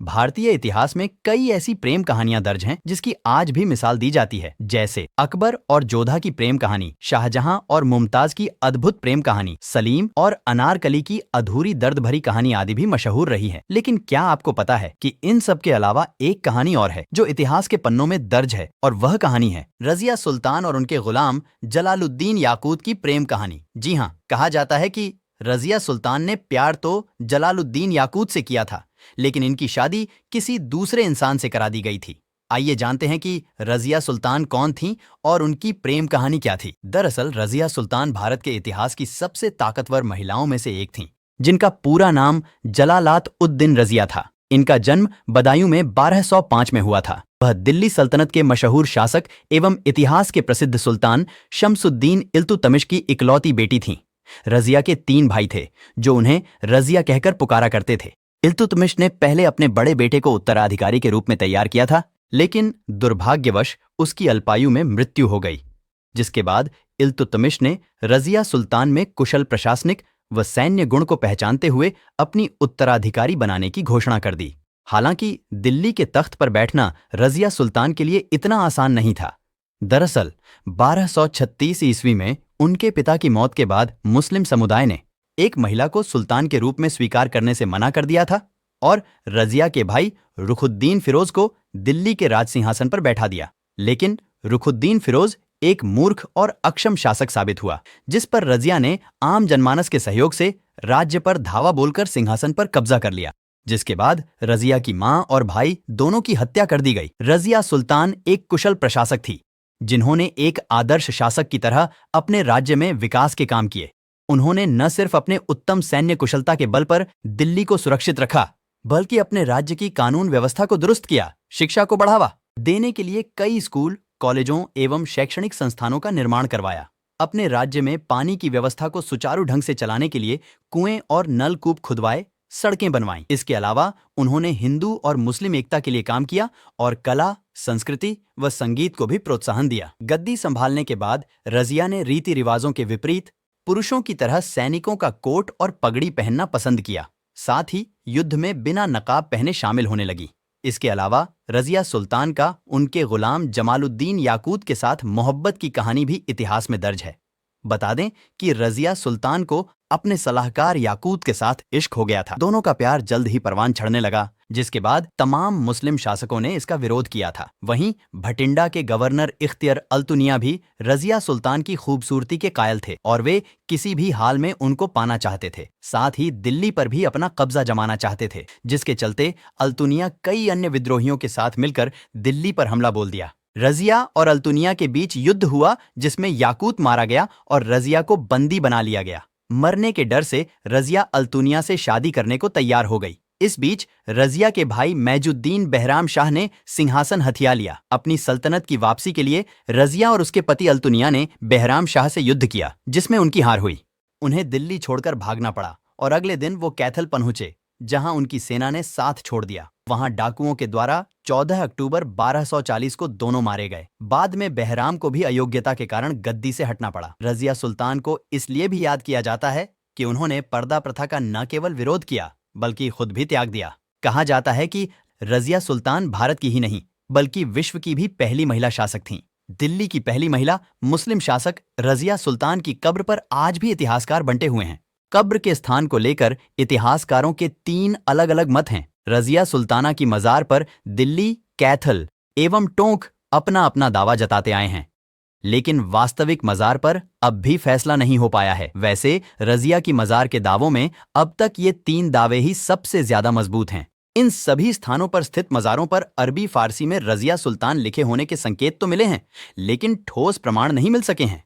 भारतीय इतिहास में कई ऐसी प्रेम कहानियां दर्ज हैं जिसकी आज भी मिसाल दी जाती है, जैसे अकबर और जोधा की प्रेम कहानी, शाहजहां और मुमताज की अद्भुत प्रेम कहानी, सलीम और अनारकली की अधूरी दर्द भरी कहानी आदि भी मशहूर रही है। लेकिन क्या आपको पता है कि इन सब के अलावा एक कहानी और है जो इतिहास के पन्नों में दर्ज है, और वह कहानी है रजिया सुल्तान और उनके गुलाम जलालुद्दीन याकूत की प्रेम कहानी। जी हाँ, कहा जाता है कि रजिया सुल्तान ने प्यार तो जलालुद्दीन याकूत से किया था, लेकिन इनकी शादी किसी दूसरे इंसान से करा दी गई थी। आइए जानते हैं कि रजिया सुल्तान कौन थीं और उनकी प्रेम कहानी क्या थी। दरअसल रजिया सुल्तान भारत के इतिहास की सबसे ताकतवर महिलाओं में से एक थीं, जिनका पूरा नाम जलालात उद दिन रजिया था। इनका जन्म बदायूं में 1205 में हुआ था। वह दिल्ली सल्तनत के मशहूर शासक एवं इतिहास के प्रसिद्ध सुल्तान शम्सुद्दीन इल्तुतमिश की इकलौती बेटी थीं। रजिया के 3 भाई थे जो उन्हें रजिया कहकर पुकारा करते थे। इल्तुतमिश ने पहले अपने बड़े बेटे को उत्तराधिकारी के रूप में तैयार किया था, लेकिन दुर्भाग्यवश उसकी अल्पायु में मृत्यु हो गई, जिसके बाद इल्तुतमिश ने रजिया सुल्तान में कुशल प्रशासनिक व सैन्य गुण को पहचानते हुए अपनी उत्तराधिकारी बनाने की घोषणा कर दी। हालांकि दिल्ली के तख्त पर बैठना रजिया सुल्तान के लिए इतना आसान नहीं था। दरअसल 1236 ईस्वी में उनके पिता की मौत के बाद मुस्लिम समुदाय ने एक महिला को सुल्तान के रूप में स्वीकार करने से मना कर दिया था और रजिया के भाई रुखुद्दीन फिरोज को दिल्ली के राज सिंहासन पर बैठा दिया। लेकिन रुखुद्दीन फिरोज एक मूर्ख और अक्षम शासक साबित हुआ, जिस पर रजिया ने आम जनमानस के सहयोग से राज्य पर धावा बोलकर सिंहासन पर कब्जा कर लिया, जिसके बाद रजिया की मां और भाई दोनों की हत्या कर दी गई। रजिया सुल्तान एक कुशल प्रशासक थी, जिन्होंने एक आदर्श शासक की तरह अपने राज्य में विकास के काम किए। उन्होंने न सिर्फ अपने उत्तम सैन्य कुशलता के बल पर दिल्ली को सुरक्षित रखा, बल्कि अपने राज्य की कानून व्यवस्था को दुरुस्त किया, शिक्षा को बढ़ावा देने के लिए कई स्कूल, कॉलेजों एवं शैक्षणिक संस्थानों का निर्माण करवाया। अपने राज्य में पानी की व्यवस्था को सुचारू ढंग से चलाने के लिए कुएं और नलकूप खुदवाए, सड़कें बनवाईं। इसके अलावा उन्होंने हिंदू और मुस्लिम एकता के लिए काम किया और कला, संस्कृति व संगीत को भी प्रोत्साहन दिया। गद्दी संभालने के बाद रजिया ने रीति रिवाजों के विपरीत पुरुषों की तरह सैनिकों का कोट और पगड़ी पहनना पसंद किया, साथ ही युद्ध में बिना नकाब पहने शामिल होने लगी। इसके अलावा रजिया सुल्तान का उनके गुलाम जमालुद्दीन याकूत के साथ मोहब्बत की कहानी भी इतिहास में दर्ज है। बता दें कि रजिया सुल्तान को अपने सलाहकार याकूत के साथ इश्क हो गया था। दोनों का प्यार जल्द ही परवान चढ़ने लगा, जिसके बाद तमाम मुस्लिम शासकों ने इसका विरोध किया था। वहीं भटिंडा के गवर्नर इख्तियार अल्तुनिया भी रजिया सुल्तान की खूबसूरती के कायल थे और वे किसी भी हाल में उनको पाना चाहते थे। साथ ही दिल्ली पर भी अपना कब्जा जमाना चाहते थे, जिसके चलते अल्तुनिया कई अन्य विद्रोहियों के साथ मिलकर दिल्ली पर हमला बोल दिया। रजिया और अल्तुनिया के बीच युद्ध हुआ, जिसमें याकूत मारा गया और रजिया को बंदी बना लिया गया। मरने के डर से रजिया अल्तुनिया से शादी करने को तैयार हो गई। इस बीच रजिया के भाई मैजुद्दीन बहराम शाह ने सिंहासन हथिया लिया। अपनी सल्तनत की वापसी के लिए रजिया और उसके पति अल्तुनिया ने बहराम शाह से युद्ध किया, जिसमें उनकी हार हुई। उन्हें दिल्ली छोड़कर भागना पड़ा और अगले दिन वो कैथल पहुंचे, जहां उनकी सेना ने साथ छोड़ दिया। वहां डाकुओं के द्वारा 14 अक्टूबर 1240 को दोनों मारे गए। बाद में बहराम को भी अयोग्यता के कारण गद्दी से हटना पड़ा। रजिया सुल्तान को इसलिए भी याद किया जाता है कि उन्होंने पर्दा प्रथा का न केवल विरोध किया, बल्कि खुद भी त्याग दिया। कहा जाता है कि रजिया सुल्तान भारत की ही नहीं, बल्कि विश्व की भी पहली महिला शासक थीं। दिल्ली की पहली महिला मुस्लिम शासक रजिया सुल्तान की कब्र पर आज भी इतिहासकार बंटे हुए हैं। कब्र के स्थान को लेकर इतिहासकारों के 3 अलग अलग मत हैं। रजिया सुल्ताना की मजार पर दिल्ली, कैथल एवं टोंक अपना अपना दावा जताते आए हैं, लेकिन वास्तविक मजार पर अब भी फैसला नहीं हो पाया है। वैसे रजिया की मजार के दावों में अब तक ये 3 दावे ही सबसे ज्यादा मजबूत हैं। इन सभी स्थानों पर स्थित मजारों पर अरबी फारसी में रजिया सुल्तान लिखे होने के संकेत तो मिले हैं, लेकिन ठोस प्रमाण नहीं मिल सके हैं।